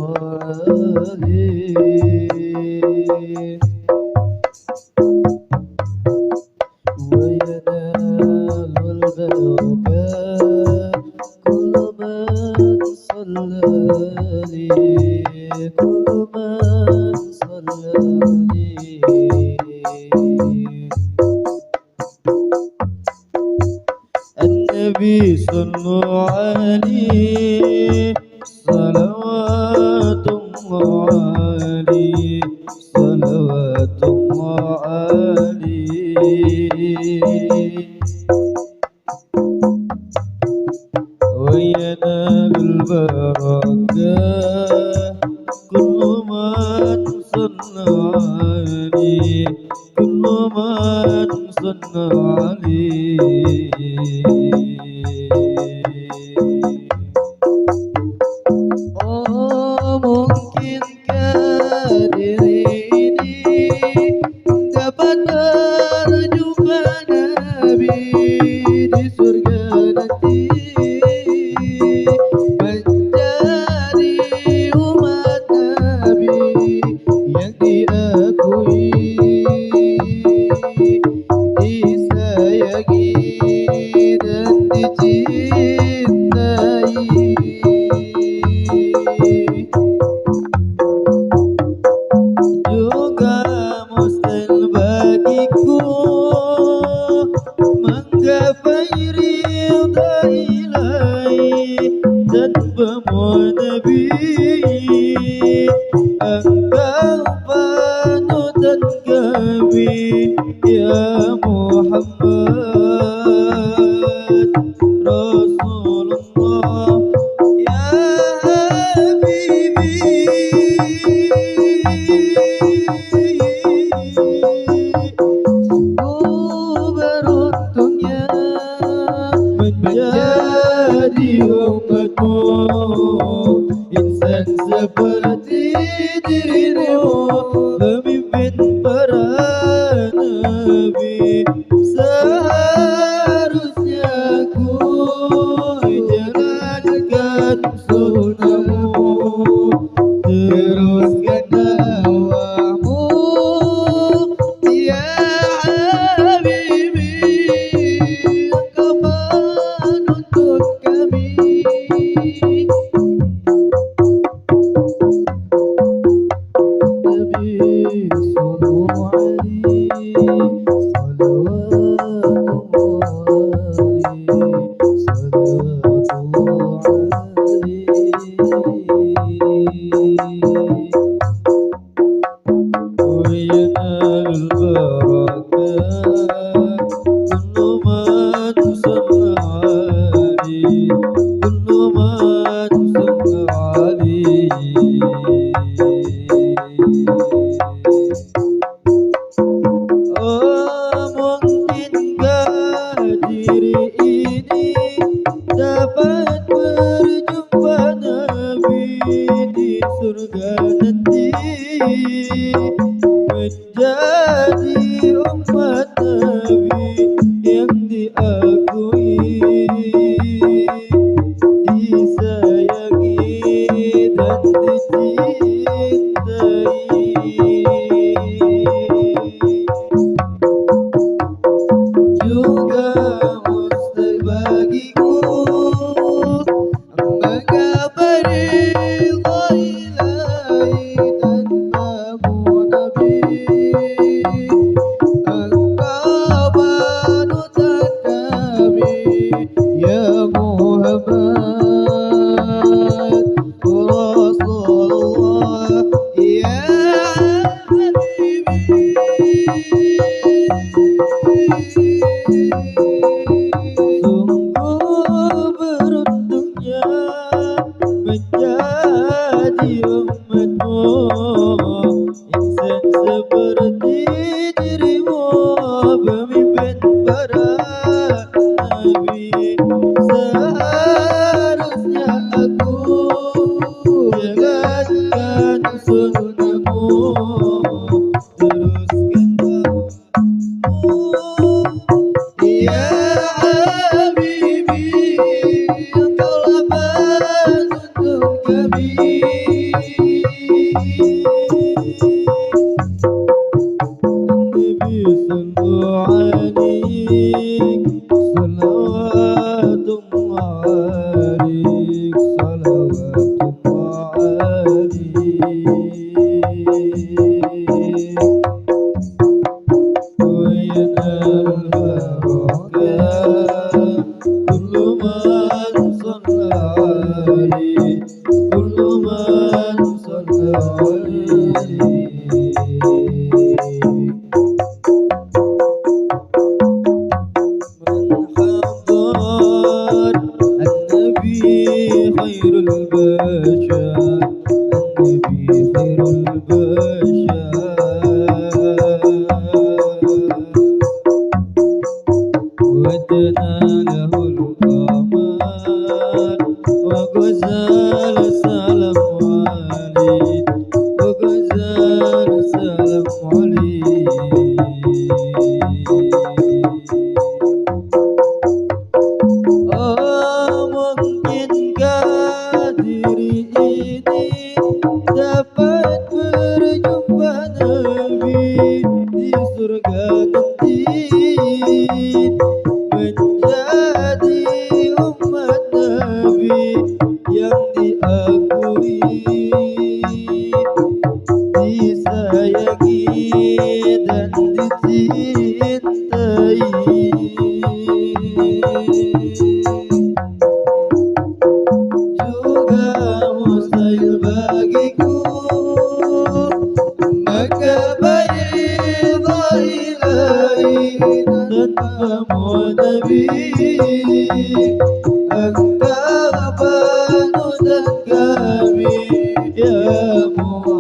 عليه وينال البركات كل من صلى عليه كل من صلى عليه النبي صلوا عليه صلوات الله عليه صلوات الله عليه وينال البركات كل من صلى عليه كل من صلى عليه Oh mungkinkah diri ini dapat berjumpa Nabi di surga nanti menjadi umat Nabi yang diakui disayangi dan dicintai juga mustahil bagiku menggapai ridha ilahi tanpamu Nabi engkau panutan kami ya Muhammad Rasulullah ya Habibi beruntungnya menjadi umatmu insan seperti dirimu pemimpin para nabi seharusnya aku jalankan sunnahmu teruskan dakwahmu ya Habibi engkau penuntut kami Nabi sallallahu alaihi salawatullah alaihi وينال البركات كل من صلى عليه كل من صلى عليه Oh mungkinkah diri ini dapat berjumpa Nabi di surga nanti menjadi umat Nabi yang diakui disayangi dan dicintai juga mustahil bagiku menggapai ridha ilahi tanpamu Nabi engkau panutan kami ya Muhammad Rasulullah ya Habibi sungguh beruntungnya menjadi umatmu insan seperti dirimu pemimpin para nabi seharusnya aku jalankan sunnahmu teruskan dakwahmu ya Habibi engkaulah penuntun kami Engkau penuh dan kami ya Muhammad.